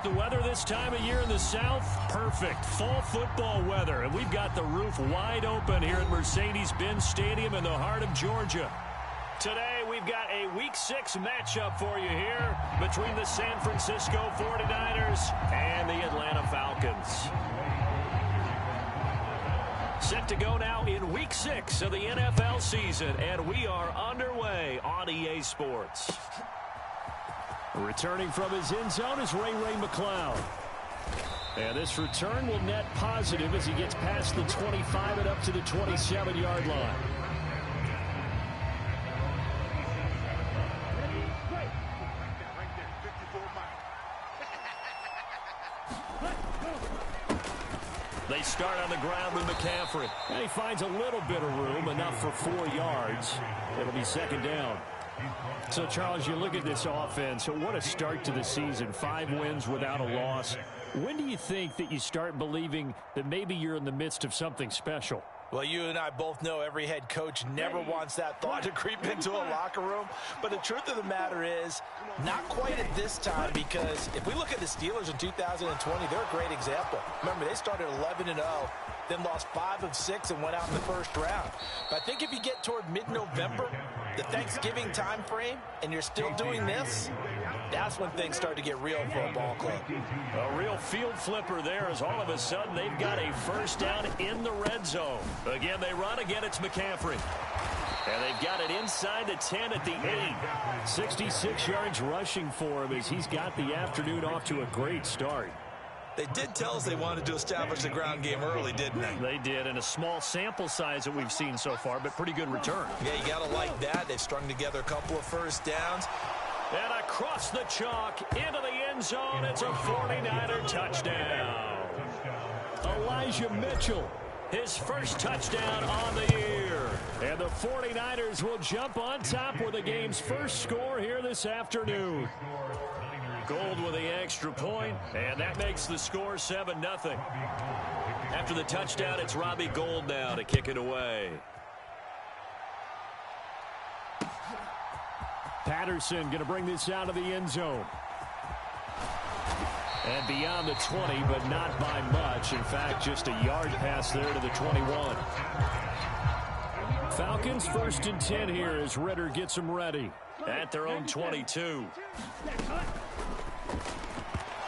The weather this time of year in the South, perfect. Fall football weather. And we've got the roof wide open here at Mercedes-Benz Stadium in the heart of Georgia. Today, we've got a Week 6 matchup for you here between the San Francisco 49ers and the Atlanta Falcons. Set to go now in Week 6 of the NFL season, and we are underway on EA Sports. Returning from his end zone is Ray McCloud. And this return will net positive as he gets past the 25 and up to the 27-yard line. They start on the ground with McCaffrey. And he finds a little bit of room, enough for 4 yards. It'll be second down. So, Charles, you look at this offense. So what a start to the season. 5 wins without a loss. When do you think that you start believing that maybe you're in the midst of something special? Well, you and I both know every head coach never wants that thought to creep into a locker room. But the truth of the matter is, not quite at this time, because if we look at the Steelers in 2020, they're a great example. Remember, they started 11-0, then lost 5 of 6 and went out in the first round. But I think if you get toward mid-November, the Thanksgiving time frame, and you're still doing this, that's when things start to get real for a ball club. A real field flipper there as all of a sudden they've got a first down in the red zone. Again, they run. Again, it's McCaffrey. And they've got it inside the 10 at the 8. 66 yards rushing for him as he's got the afternoon off to a great start. They did tell us they wanted to establish the ground game early, didn't they? They did, and a small sample size that we've seen so far, but pretty good return. Yeah, you got to like that. They've strung together a couple of first downs. And across the chalk, into the end zone, it's a 49er touchdown. Elijah Mitchell, his first touchdown on the year. And the 49ers will jump on top with the game's first score here this afternoon. Gold with the extra point, and that makes the score 7-0. After the touchdown, it's Robbie Gould now to kick it away. Patterson going to bring this out of the end zone. And beyond the 20, but not by much. In fact, just a yard pass there to the 21. Falcons 1st and 10 here as Ritter gets them ready at their own 22.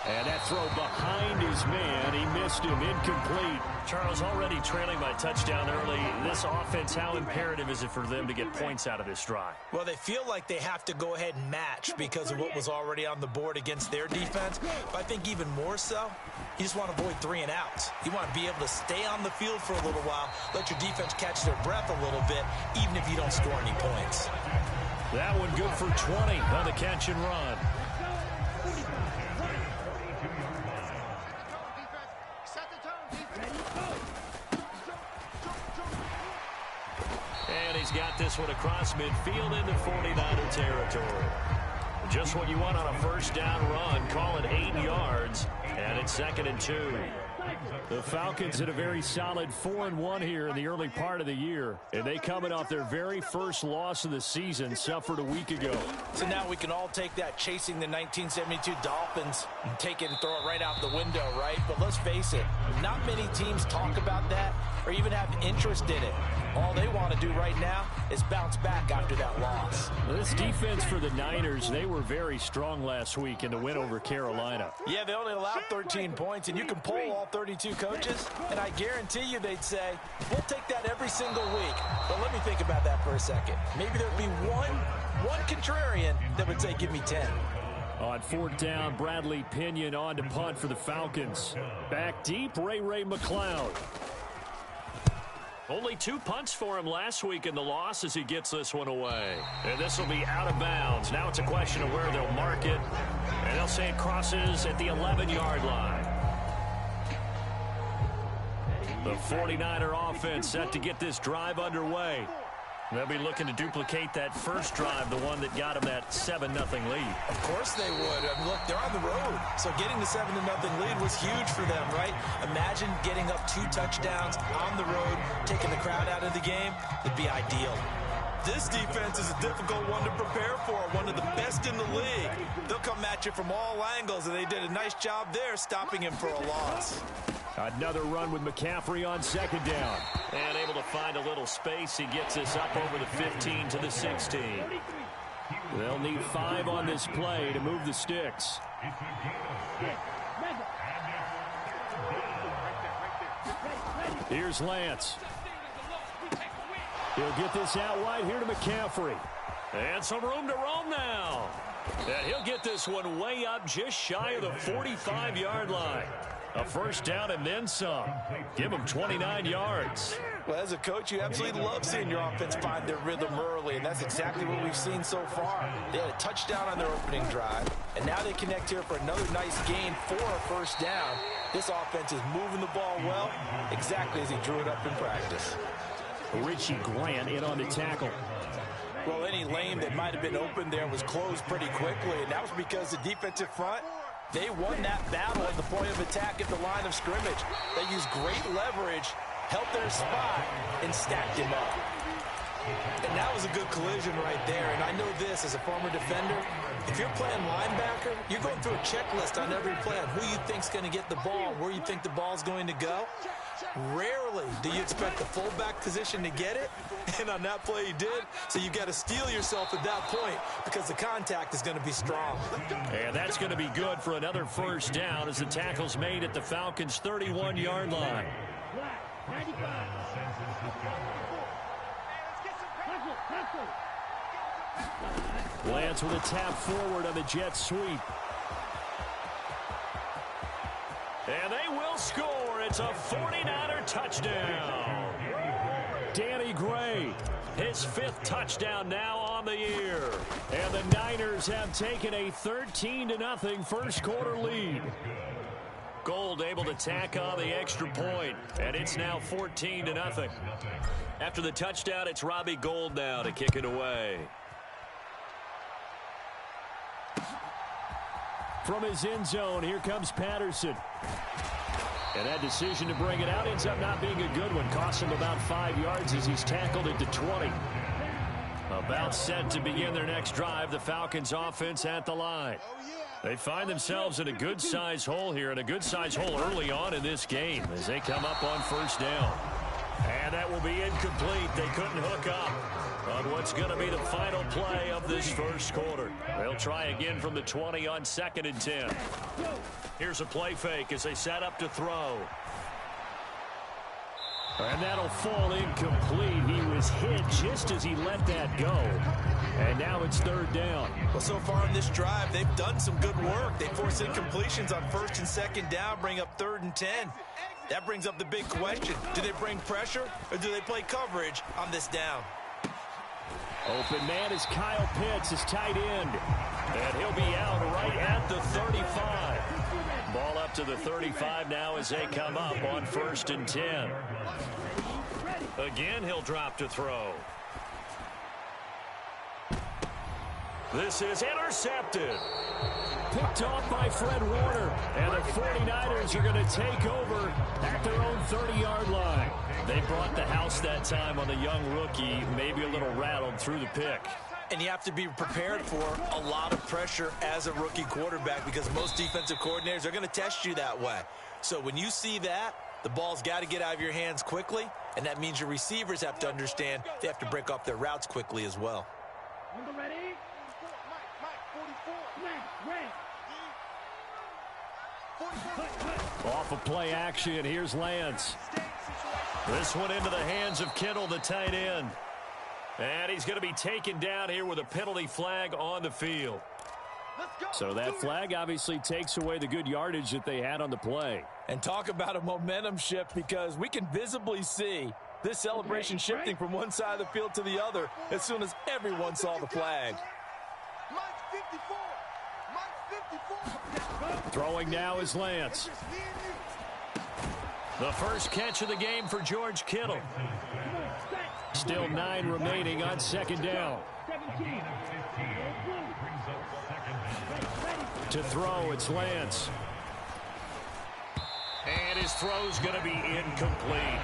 And that throw behind his man. He missed him. Incomplete. Charles, already trailing by touchdown early. This offense, how imperative is it for them to get points out of this drive? Well, they feel like they have to go ahead and match because of what was already on the board against their defense. But I think even more so, you just want to avoid 3 and outs. You want to be able to stay on the field for a little while, let your defense catch their breath a little bit, even if you don't score any points. That one good for 20 on the catch and run. And he's got this one across midfield into 49er territory. Just what you want on a first down run. Call it 8 yards, and it's 2nd and 2. The Falcons had a very solid 4-1 here in the early part of the year, and they coming off their very first loss of the season, suffered a week ago. So now we can all take that chasing the 1972 Dolphins and take it and throw it right out the window, right? But let's face it, not many teams talk about that or even have interest in it. All they want to do right now is bounce back after that loss. This defense for the Niners, they were very strong last week in the win over Carolina. Yeah, they only allowed 13 points, and you can poll all 32 coaches, and I guarantee you they'd say, we'll take that every single week. But let me think about that for a second. Maybe there'd be one contrarian that would say, give me 10. On 4th down, Bradley Pinion on to punt for the Falcons. Back deep, Ray McCloud. Only 2 punts for him last week in the loss as he gets this one away. And this will be out of bounds. Now it's a question of where they'll mark it. And they'll say it crosses at the 11-yard line. The 49er offense set to get this drive underway. They'll be looking to duplicate that first drive, the one that got them that 7-0 lead. Of course they would. I mean, look, they're on the road. So getting the 7-0 lead was huge for them, right? Imagine getting up 2 touchdowns on the road, taking the crowd out of the game. It'd be ideal. This defense is a difficult one to prepare for, one of the best in the league. They'll come at you from all angles, and they did a nice job there stopping him for a loss. Another run with McCaffrey on second down. And able to find a little space. He gets this up over the 15 to the 16. They'll need 5 on this play to move the sticks. Here's Lance. He'll get this out wide here to McCaffrey. And some room to roam now. And he'll get this one way up just shy of the 45-yard line. A first down and then some. Give him 29 yards. Well, as a coach, you absolutely love seeing your offense find their rhythm early, and that's exactly what we've seen so far. They had a touchdown on their opening drive, and now they connect here for another nice gain for a first down. This offense is moving the ball well, exactly as he drew it up in practice. Richie Grant in on the tackle. Well, any lane that might have been open there was closed pretty quickly, and that was because the defensive front, they won that battle at the point of attack at the line of scrimmage. They used great leverage, held their spot, and stacked him up. And that was a good collision right there. And I know this as a former defender, if you're playing linebacker, you're going through a checklist on every play on who you think's going to get the ball, where you think the ball's going to go. Rarely do you expect the fullback position to get it, and on that play he did. So you got to steel yourself at that point because the contact is going to be strong. And that's going to be good for another first down as the tackle's made at the Falcons' 31-yard line. Lance with a tap forward on the jet sweep. And they will score. It's a 49er touchdown. Danny Gray, his 5th touchdown now on the year. And the Niners have taken a 13-0 first quarter lead. Gold able to tack on the extra point, and it's now 14-0. After the touchdown, it's Robbie Gould now to kick it away. From his end zone, here comes Patterson. And that decision to bring it out ends up not being a good one. Costs him about 5 yards as he's tackled at the 20. About set to begin their next drive, the Falcons offense at the line. They find themselves in a good-sized hole here, and a good-sized hole early on in this game as they come up on first down. And that will be incomplete. They couldn't hook up on what's going to be the final play of this first quarter. They'll try again from the 20 on 2nd and 10. Here's a play fake as they set up to throw. And that'll fall incomplete. He was hit just as he let that go. And now it's 3rd down. Well, so far in this drive, they've done some good work. They force incompletions on 1st and 2nd down, bring up 3rd and 10. That brings up the big question. Do they bring pressure or do they play coverage on this down? Open man is Kyle Pitts, his tight end. And he'll be out right at the 35. Ball up to the 35 now as they come up on 1st and 10. Again, he'll drop to throw. This is intercepted. Picked off by Fred Warner. And the 49ers are going to take over at their own 30-yard line. They brought the house that time on the young rookie, maybe a little rattled through the pick. And you have to be prepared for a lot of pressure as a rookie quarterback because most defensive coordinators are going to test you that way. So when you see that, the ball's got to get out of your hands quickly, and that means your receivers have to understand they have to break up their routes quickly as well. Off of play action, here's Lance. This one into the hands of Kittle, the tight end. And he's going to be taken down here with a penalty flag on the field. So that flag obviously takes away the good yardage that they had on the play. And talk about a momentum shift because we can visibly see this celebration shifting from one side of the field to the other as soon as everyone saw the flag. Throwing now is Lance. The first catch of the game for George Kittle. Still 9 remaining on 2nd down. To throw, it's Lance. And his throw's going to be incomplete.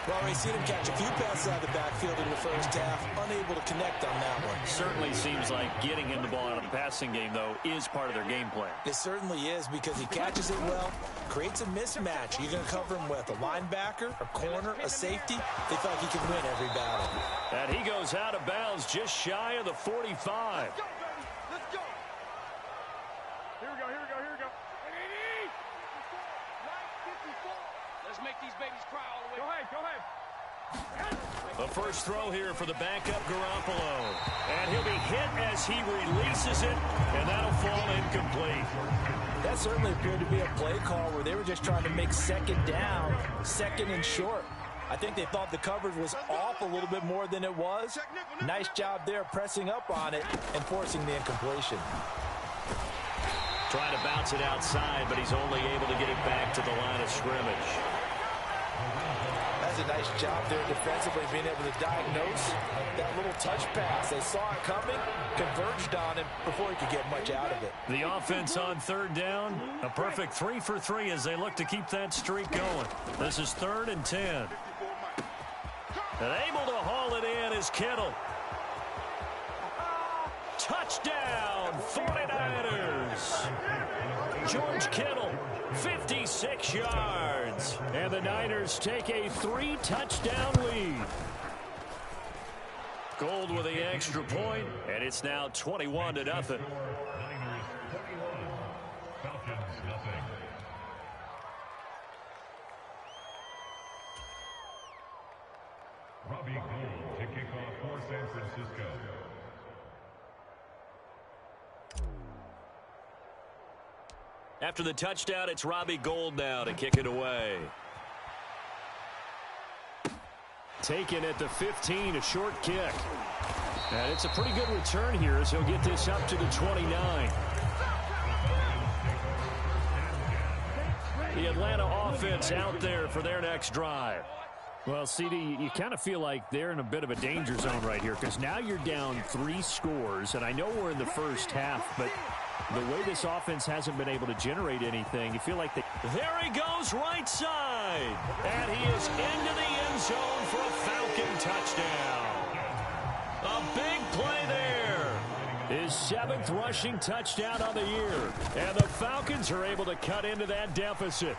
Well, we've seen him catch a few passes out of the backfield in the first half, unable to connect on that one. Certainly seems like getting him the ball out of the passing game, though, is part of their game plan. It certainly is because he catches it well, creates a mismatch. You're going to cover him with a linebacker, a corner, a safety. They feel like he can win every battle. And he goes out of bounds just shy of the 45. Let's go, baby. Let's go. Here we go. Let's make these babies cry all the way. Go ahead. The first throw here for the backup Garoppolo. And he'll be hit as he releases it, and that'll fall incomplete. That certainly appeared to be a play call where they were just trying to make second down, second and short. I think they thought the coverage was off a little bit more than it was. Nice job there pressing up on it and forcing the incompletion. Trying to bounce it outside, but he's only able to get it back to the line of scrimmage. That's a nice job there defensively, being able to diagnose that little touch pass. They saw it coming, converged on him before he could get much out of it. The offense on third down, a perfect 3 for 3 as they look to keep that streak going. This is 3rd and 10. And able to haul it in is Kittle. Touchdown, 49ers. George Kittle, 56 yards. And the Niners take a 3-touchdown lead. Gold with the extra point, and it's now 21-0. Falcons nothing. Robbie Gould to kick off for San Francisco. After the touchdown, it's Robbie Gould now to kick it away. Taken at the 15, a short kick. And it's a pretty good return here as he'll get this up to the 29. The Atlanta offense out there for their next drive. Well, CD, you kind of feel like they're in a bit of a danger zone right here because now you're down 3 scores, and I know we're in the first half, but the way this offense hasn't been able to generate anything, you feel like they... There he goes right side. And he is into the end zone for a Falcon touchdown. A big play there. His 7th rushing touchdown of the year. And the Falcons are able to cut into that deficit.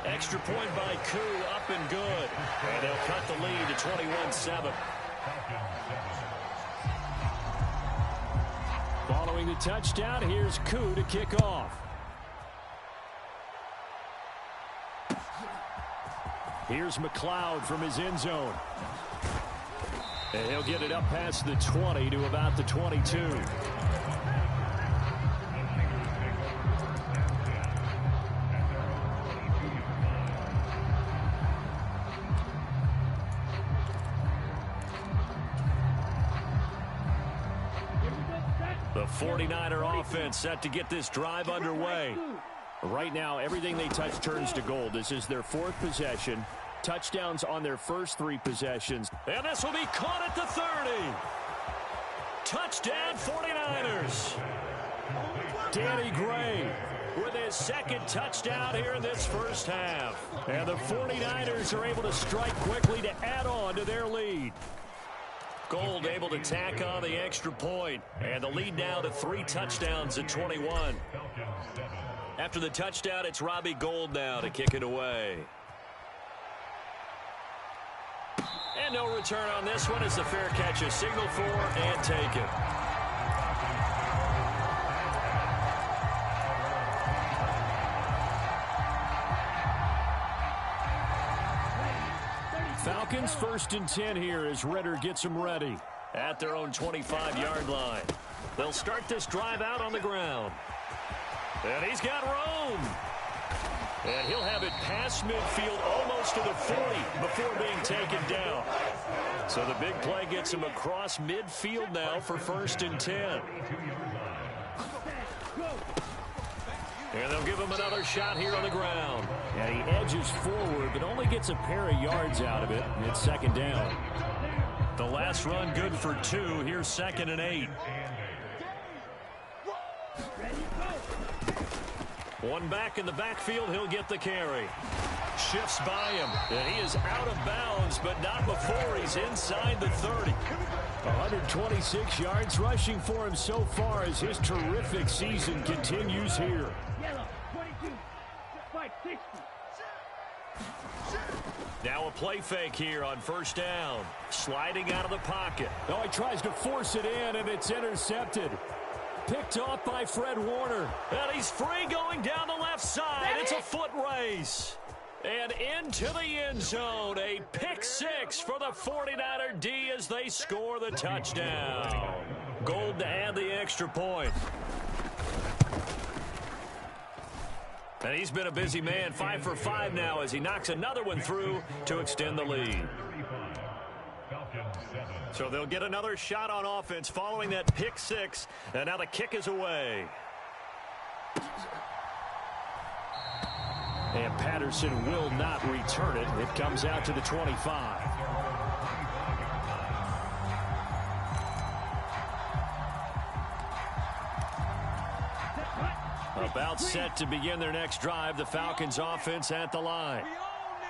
Extra point by Koo, up and good. And they'll cut the lead to 21-7. Following the touchdown, here's Koo to kick off. Here's McLeod from his end zone. And he'll get it up past the 20 to about the 22. The 49er offense set to get this drive underway. Right now, everything they touch turns to gold. This is their 4th possession. Touchdowns on their first 3 possessions. And this will be caught at the 30. Touchdown 49ers. Danny Gray with his 2nd touchdown here in this first half. And the 49ers are able to strike quickly to add on to their lead. Gould able to tack on the extra point. And the lead now to 3 touchdowns at 21. After the touchdown, it's Robbie Gould now to kick it away. And no return on this one as the fair catch is signaled for and taken. Falcons 1st and 10 here as Ritter gets them ready. At their own 25-yard line. They'll start this drive out on the ground. And he's got room. And he'll have it past midfield almost to the 40 before being taken down. So the big play gets him across midfield now for 1st and 10. And they'll give him another shot here on the ground. And he edges forward, but only gets a pair of yards out of it. And it's 2nd down. The last run good for 2. Here's 2nd and 8. One back in the backfield. He'll get the carry. shifts by him, and he is out of bounds, but not before he's inside the 30. 126 yards rushing for him so far as his terrific season continues here. Now a play fake here on first down. Sliding out of the pocket. Oh, he tries to force it in, and it's intercepted. Picked off by Fred Warner. And he's free going down the left side. It's a foot race. And into the end zone. A pick six for the 49er D as they score the touchdown. Gold to add the extra point. And he's been a busy man, 5 for 5 now as he knocks another one through to extend the lead. So they'll get another shot on offense following that pick six, and now the kick is away. And Patterson will not return it. It comes out to the 25. About set to begin their next drive, the Falcons offense at the line.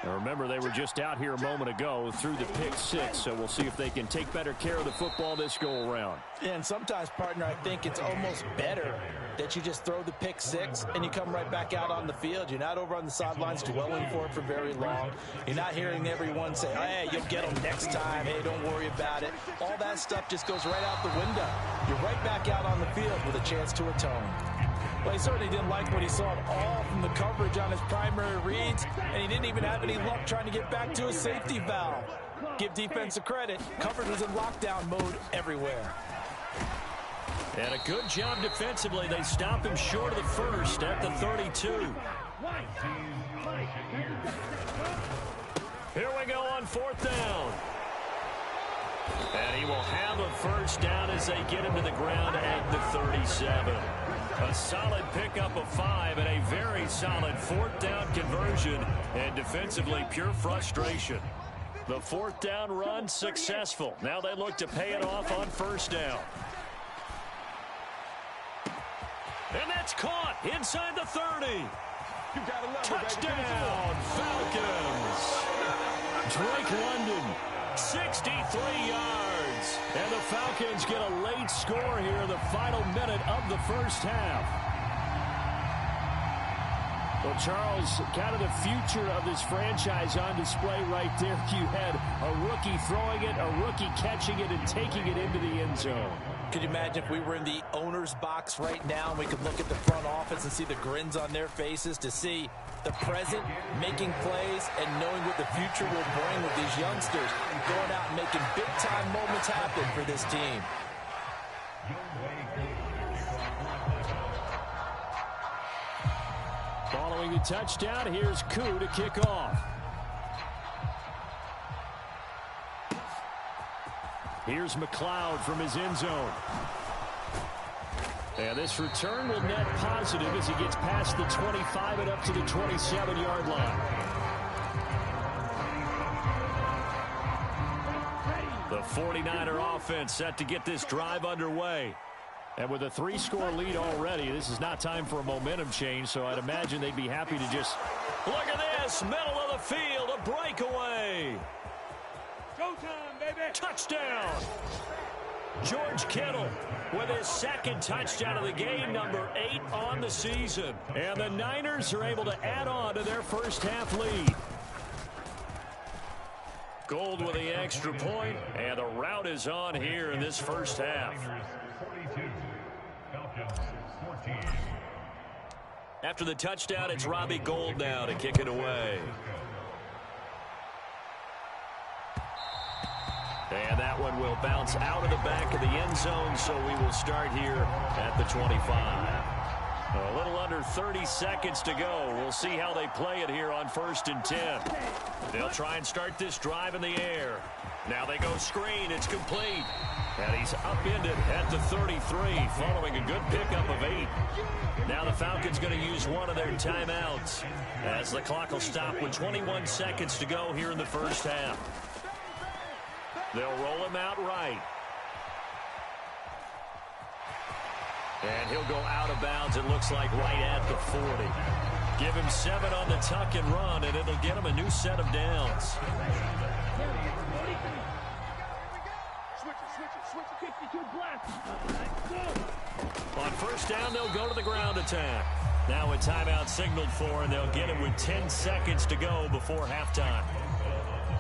And remember, they were just out here a moment ago through the pick six, so we'll see if they can take better care of the football this go-around. And sometimes, partner, I think it's almost better that you just throw the pick six and you come right back out on the field. You're not over on the sidelines dwelling for it for very long. You're not hearing everyone say, hey, you'll get them next time. Hey, don't worry about it. All that stuff just goes right out the window. You're right back out on the field with a chance to atone. Well, he certainly didn't like what he saw at all from the coverage on his primary reads, and he didn't even have any luck trying to get back to his safety valve. Give defense a credit. Coverage was in lockdown mode everywhere. And a good job defensively. They stop him short of the first at the 32. Here we go on fourth down. And he will have a first down as they get him to the ground at the 37. A solid pickup of 5 and a very solid fourth down conversion. And defensively, pure frustration. The fourth down run successful. Now they look to pay it off on first down. And that's caught inside the 30. Touchdown, Falcons. Drake London, 63 yards. And the Falcons get a late score here in the final minute of the first half. Well, Charles, kind of the future of this franchise on display right there. You had a rookie throwing it, a rookie catching it, and taking it into the end zone. Could you imagine if we were in the owner's box right now and we could look at the front office and see the grins on their faces, to see the present making plays and knowing what the future will bring with these youngsters going out and making big-time moments happen for this team. Following the touchdown, here's Koo to kick off. Here's McLeod from his end zone. And this return will net positive as he gets past the 25 and up to the 27-yard line. The 49er offense set to get this drive underway. And with a 3-score lead already, this is not time for a momentum change, so I'd imagine they'd be happy to just... Look at this, middle of the field, a breakaway. Showtime, baby. Touchdown. George Kittle with his second touchdown of the game, number 8 on the season. And the Niners are able to add on to their first half lead. Gold with the extra point, and the route is on here in this first half. After the touchdown, it's Robbie Gould now to kick it away. And that one will bounce out of the back of the end zone, so we will start here at the 25. A little under 30 seconds to go. We'll see how they play it here on 1st and 10. They'll try and start this drive in the air. Now they go screen. It's complete. And he's upended at the 33 following a good pickup of 8. Now the Falcons going to use one of their timeouts as the clock will stop with 21 seconds to go here in the first half. They'll roll him out right. And he'll go out of bounds, it looks like, right at the 40. Give him 7 on the tuck and run, and it'll get him a new set of downs. On first down, they'll go to the ground attack. Now a timeout signaled for, and they'll get it with 10 seconds to go before halftime.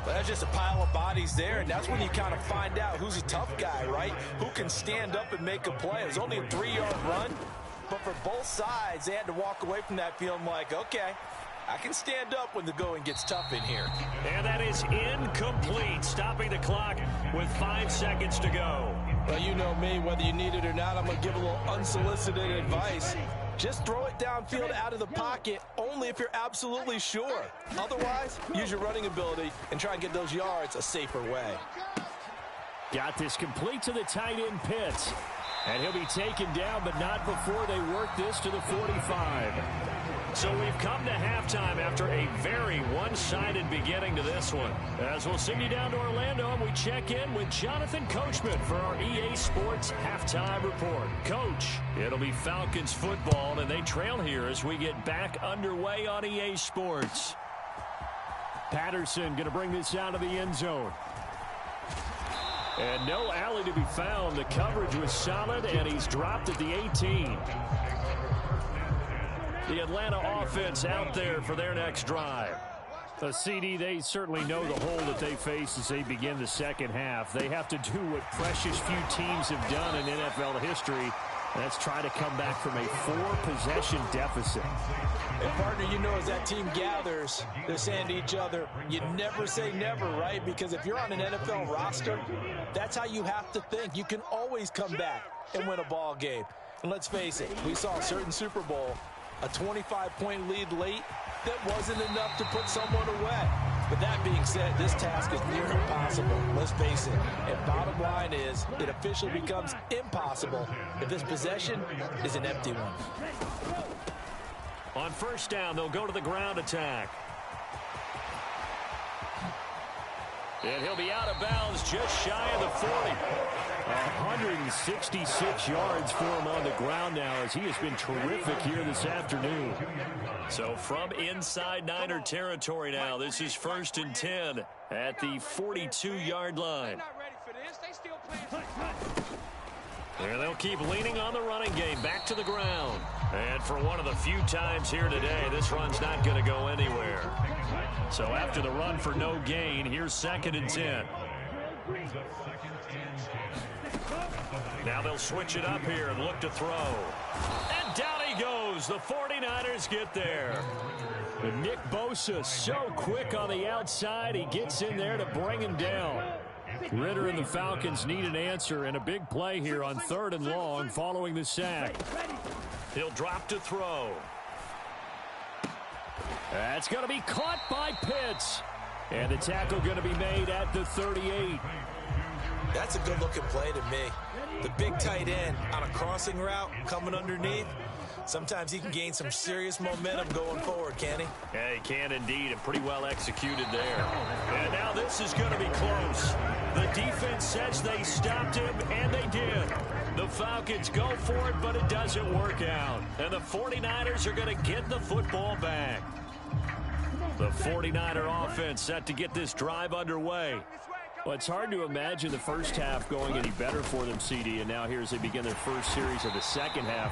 But that's just a pile of bodies there, and that's when you kind of find out who's a tough guy, right? Who can stand up and make a play. It was only a 3-yard run, but for both sides, they had to walk away from that feeling like, okay, I can stand up when the going gets tough in here. And that is incomplete, stopping the clock with 5 seconds to go. Well, you know me, whether you need it or not, I'm going to give a little unsolicited advice. Just throw it downfield out of the pocket, only if you're absolutely sure. Otherwise, use your running ability and try and get those yards a safer way. Got this complete to the tight end Pitts. And he'll be taken down, but not before they work this to the 45. So we've come to halftime after a very one-sided beginning to this one. As we'll send you down to Orlando, and we check in with Jonathan Coachman for our EA Sports Halftime Report. Coach, it'll be Falcons football, and they trail here as we get back underway on EA Sports. Patterson going to bring this out of the end zone. And no alley to be found. The coverage was solid, and he's dropped at the 18. The Atlanta offense out there for their next drive. The CD, they certainly know the hole that they face as they begin the second half. They have to do what precious few teams have done in NFL history. That's try to come back from a 4-possession deficit. And partner, you know, as that team gathers, they're saying to each other, you never say never, right? Because if you're on an NFL roster, that's how you have to think. You can always come back and win a ball game. And let's face it, we saw a certain Super Bowl, a 25-point lead late, that wasn't enough to put someone away. But that being said, this task is near impossible, let's face it. And bottom line is, it officially becomes impossible if this possession is an empty one. On first down, they'll go to the ground attack. And he'll be out of bounds just shy of the 40. 166 yards for him on the ground now as he has been terrific here this afternoon. So from inside Niner territory now, this is 1st and 10 at the 42-yard line. And they'll keep leaning on the running game back to the ground. And for one of the few times here today, this run's not going to go anywhere. So after the run for no gain, here's 2nd and 10. Now they'll switch it up here and look to throw. And down he goes. The 49ers get there. And Nick Bosa so quick on the outside. He gets in there to bring him down. Ritter and the Falcons need an answer, and a big play here on 3rd and long following the sack. He'll drop to throw. That's going to be caught by Pitts. And the tackle going to be made at the 38. That's a good-looking play to me. The big tight end on a crossing route coming underneath. Sometimes he can gain some serious momentum going forward, can he? Yeah, he can indeed, and pretty well executed there. And now this is going to be close. The defense says they stopped him, and they did. The Falcons go for it, but it doesn't work out. And the 49ers are going to get the football back. The 49er offense set to get this drive underway. Well, it's hard to imagine the first half going any better for them, CD, and now here as they begin their first series of the second half.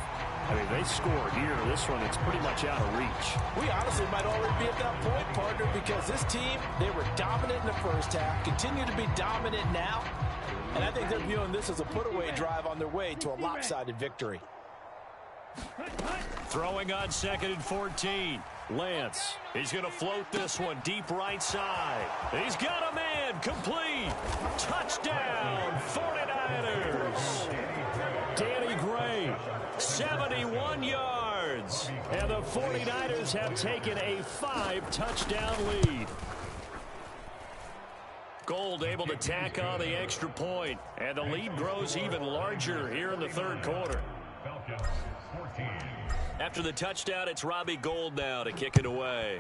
I mean, they scored here. This one, it's pretty much out of reach. We honestly might already be at that point, partner, because this team, they were dominant in the first half, continue to be dominant now, and I think they're viewing this as a put-away drive on their way to a lopsided victory. Throwing on 2nd and 14. Lance, he's going to float this one deep right side. He's got a man, complete. Touchdown, 49ers. Danny Gray, 71 yards. and the 49ers have taken a 5-touchdown lead. Gold able to tack on the extra point, and the lead grows even larger here in the 3rd quarter. After the touchdown, it's Robbie Gould now to kick it away.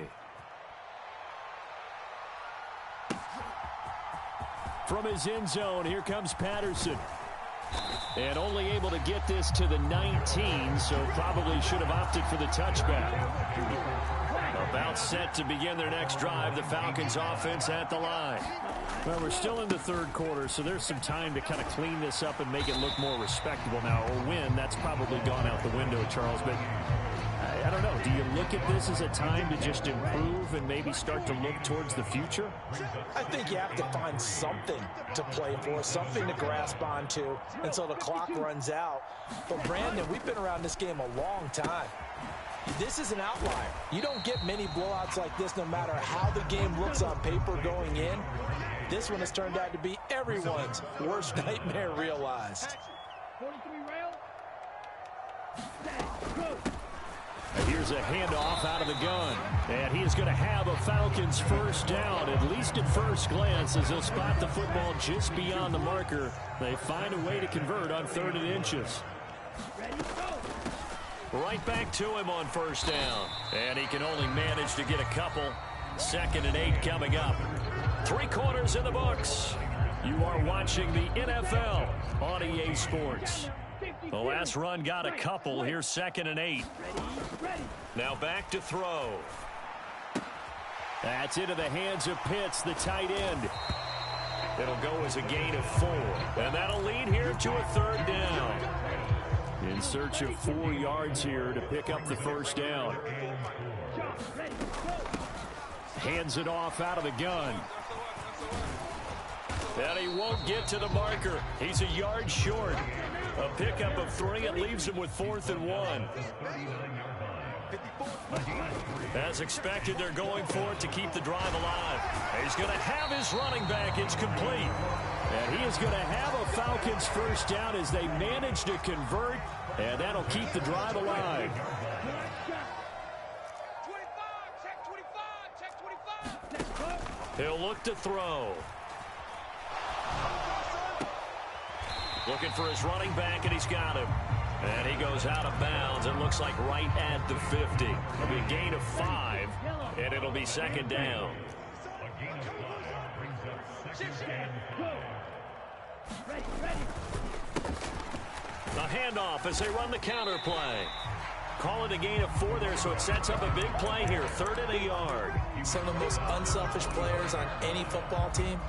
From his end zone, here comes Patterson. And only able to get this to the 19, so probably should have opted for the touchback. About set to begin their next drive, the Falcons offense at the line. Well, we're still in the third quarter, so there's some time to kind of clean this up and make it look more respectable now. Or win, that's probably gone out the window, Charles. But I don't know. Do you look at this as a time to just improve and maybe start to look towards the future? I think you have to find something to play for, something to grasp onto until the clock runs out. But, Brandon, we've been around this game a long time. This is an outlier. You don't get many blowouts like this no matter how the game looks on paper going in. This one has turned out to be everyone's worst nightmare realized. Here's a handoff out of the gun. And he is going to have a Falcons first down, at least at first glance, as they'll spot the football just beyond the marker. They find a way to convert on 3rd and inches. Right back to him on first down. And he can only manage to get a couple. 2nd and 8 coming up. 3 quarters in the books. You are watching the NFL on EA Sports. The last run got a couple. Here's 2nd and 8. Now back to throw. That's into the hands of Pitts, the tight end. It'll go as a gain of 4. And that'll lead here to a 3rd down. In search of 4 yards here to pick up the first down. Hands it off out of the gun. And he won't get to the marker. He's a yard short. A pickup of 3. It leaves him with 4th and 1. As expected, they're going for it to keep the drive alive. He's going to have his running back. It's complete. And he is going to have a Falcons first down as they manage to convert. And that'll keep the drive alive. 25, check 25. He'll look to throw. Looking for his running back, and he's got him. And he goes out of bounds. It looks like right at the 50. It'll be a gain of 5, and it'll be 2nd down. A gain of 5 brings up 2nd and 5. A handoff as they run the counter play. Call it a gain of 4 there, so it sets up a big play here. 3rd and a yard. Some of the most unselfish players on any football team,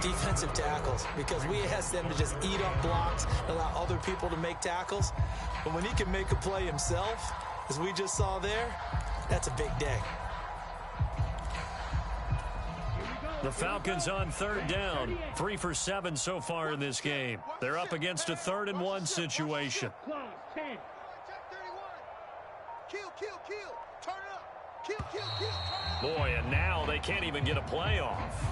defensive tackles, because we ask them to just eat up blocks and allow other people to make tackles. But when he can make a play himself, as we just saw there, that's a big day. The Falcons on 3rd down. 3 for 7 so far in this game. They're up against a 3rd and 1 situation. Check 31. Kill, turn it up. Kill, turn it up. Boy, and now they can't even get a play off.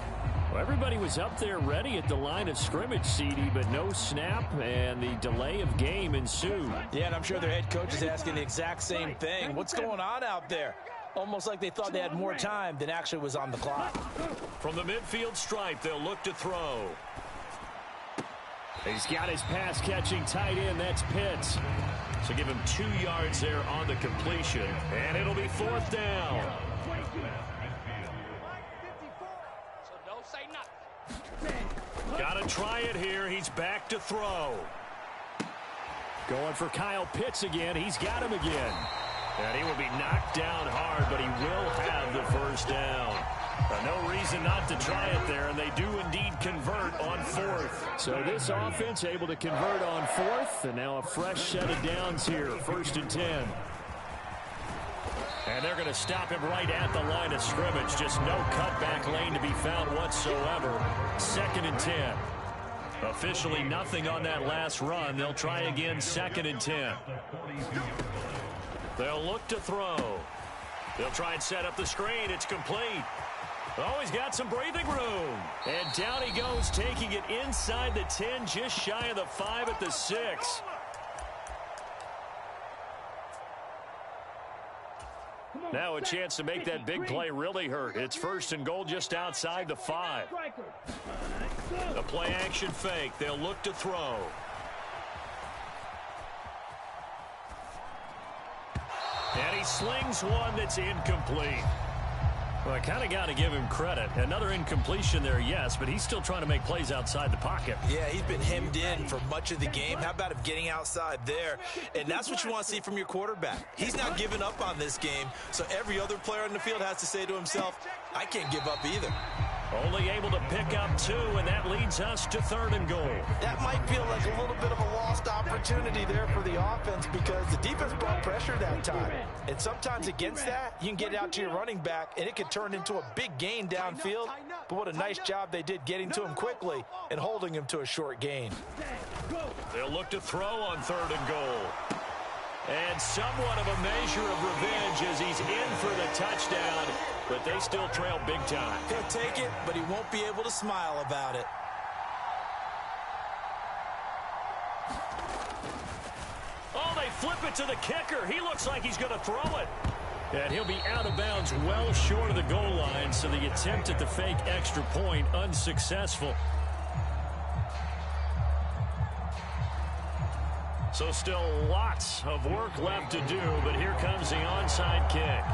Well, everybody was up there ready at the line of scrimmage, CD, but no snap, and the delay of game ensued. Yeah, and I'm sure their head coach is asking the exact same thing. What's going on out there? Almost like they thought they had more time than actually was on the clock. From the midfield stripe, they'll look to throw. He's got his pass-catching tight end. That's Pitts. So give him 2 yards there on the completion, and it'll be 4th down. So don't say nothing. Got to try it here. He's back to throw. Going for Kyle Pitts again. He's got him again. And he will be knocked down hard, but he will have the first down. No reason not to try it there, and they do indeed convert on 4th. So this offense able to convert on 4th, and now a fresh set of downs here, 1st and 10. And they're going to stop him right at the line of scrimmage. Just no cutback lane to be found whatsoever. 2nd and 10. Officially nothing on that last run. They'll try again, 2nd and 10. They'll look to throw. They'll try and set up the screen. It's complete. Oh, he's got some breathing room. And down he goes, taking it inside the 10, just shy of the 5 at the 6. Now a chance to make that big play really hurt. It's 1st and goal just outside the 5. The play action fake. They'll look to throw. And he slings one that's incomplete. Well, I kind of got to give him credit. Another incompletion there, yes, but he's still trying to make plays outside the pocket. Yeah, he's been hemmed in for much of the game. How about him getting outside there? And that's what you want to see from your quarterback. He's not giving up on this game, so every other player on the field has to say to himself, I can't give up either. Only able to pick up 2, and that leads us to 3rd and goal. That might feel like a little bit of a lost opportunity there for the offense because the defense brought pressure that time. And sometimes against that, you can get out to your running back, and it can turn into a big gain downfield. But what a nice job they did getting to him quickly and holding him to a short gain. They'll look to throw on 3rd and goal. And somewhat of a measure of revenge as he's in for the touchdown, but they still trail big time. He'll take it, but he won't be able to smile about it. Oh, they flip it to the kicker. He looks like he's going to throw it. And he'll be out of bounds well short of the goal line, so the attempt at the fake extra point unsuccessful. So still lots of work left to do, but here comes the onside kick.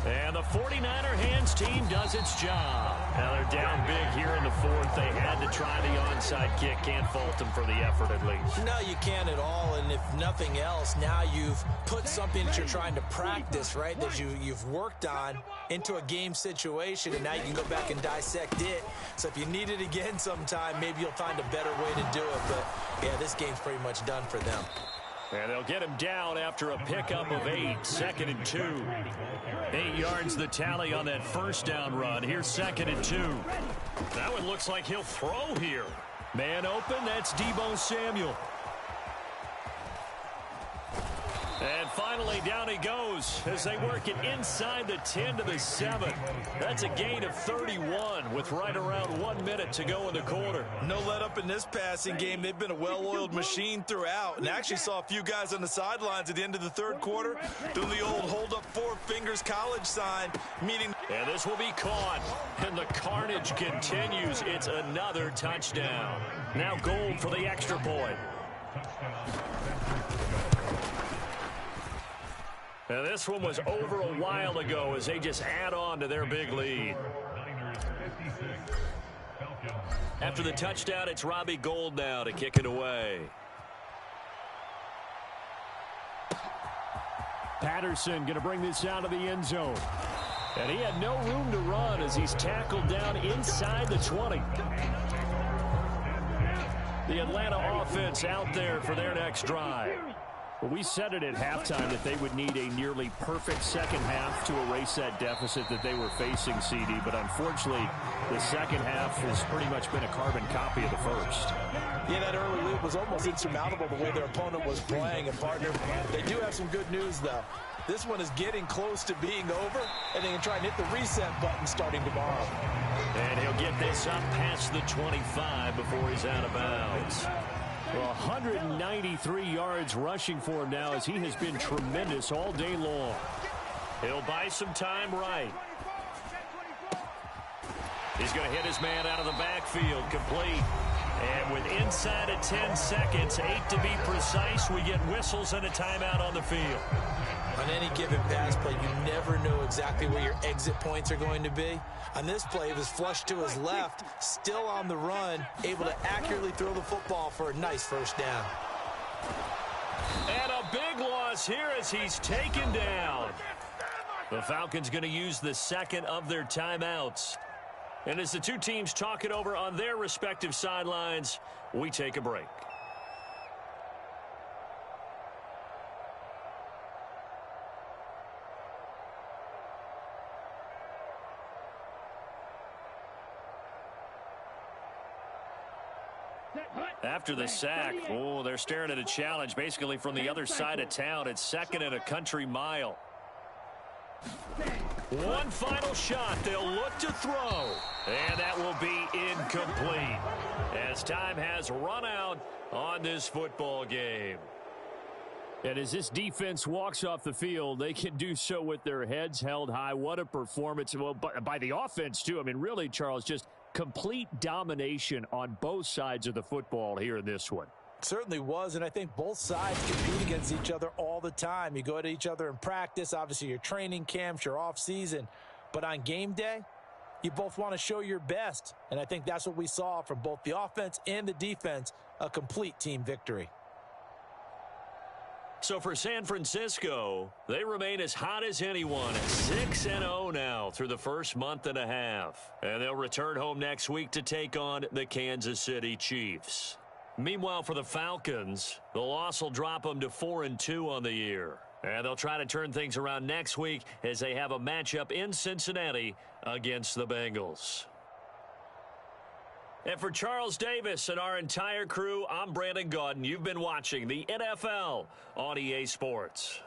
And the 49er hands team does its job. Now they're down big here in the 4th. They had to try the onside kick. Can't fault them for the effort at least. No, you can't at all. And if nothing else, now you've put something that you're trying to practice, right, that you've worked on into a game situation, and now you can go back and dissect it. So if you need it again sometime, maybe you'll find a better way to do it. But, yeah, this game's pretty much done for them. And they'll get him down after a pickup of 8, 2nd and 2. 8 yards the tally on that first down run. Here's 2nd and 2. That one looks like he'll throw here. Man open, that's Deebo Samuel. And finally, down he goes as they work it inside the 10 to the 7. That's a gain of 31 with right around 1 minute to go in the quarter. No let up in this passing game. They've been a well-oiled machine throughout. And actually saw a few guys on the sidelines at the end of the 3rd quarter doing the old hold up 4 fingers college sign, meaning. And this will be caught. And the carnage continues. It's another touchdown. Now Gold for the extra point. And this one was over a while ago as they just add on to their big lead. After the touchdown, it's Robbie Gould now to kick it away. Patterson going to bring this out of the end zone. And he had no room to run as he's tackled down inside the 20. The Atlanta offense out there for their next drive. Well, we said it at halftime that they would need a nearly perfect second half to erase that deficit that they were facing, CD. But unfortunately, the second half has pretty much been a carbon copy of the first. Yeah, that early lead was almost insurmountable the way their opponent was playing. And, partner, they do have some good news, though. This one is getting close to being over, and they can try and hit the reset button starting tomorrow. And he'll get this up past the 25 before he's out of bounds. Well, 193 yards rushing for him now as he has been tremendous all day long. He'll buy some time right. He's going to hit his man out of the backfield, complete. And with inside of 10 seconds, 8 to be precise, we get whistles and a timeout on the field. On any given pass play, you never know exactly where your exit points are going to be. On this play, it was flushed to his left, still on the run, able to accurately throw the football for a nice first down. And a big loss here as he's taken down. The Falcons going to use the second of their timeouts. And as the two teams talk it over on their respective sidelines, we take a break. After the sack, oh, they're staring at a challenge basically from the other side of town. It's 2nd and a country mile. One final shot. They'll look to throw. And that will be incomplete as time has run out on this football game. And as this defense walks off the field, they can do so with their heads held high. What a performance. Well, by the offense, too. I mean, really, Charles, just complete domination on both sides of the football here in this one. Certainly was, and I think both sides compete against each other all the time. You go to each other in practice, obviously your training camps, your off-season, but on game day, you both want to show your best, and I think that's what we saw from both the offense and the defense, a complete team victory. So for San Francisco, they remain as hot as anyone at 6-0 now through the first month and a half. And they'll return home next week to take on the Kansas City Chiefs. Meanwhile, for the Falcons, the loss will drop them to 4-2 on the year. And they'll try to turn things around next week as they have a matchup in Cincinnati against the Bengals. And for Charles Davis and our entire crew, I'm Brandon Gaudin. You've been watching the NFL on EA Sports.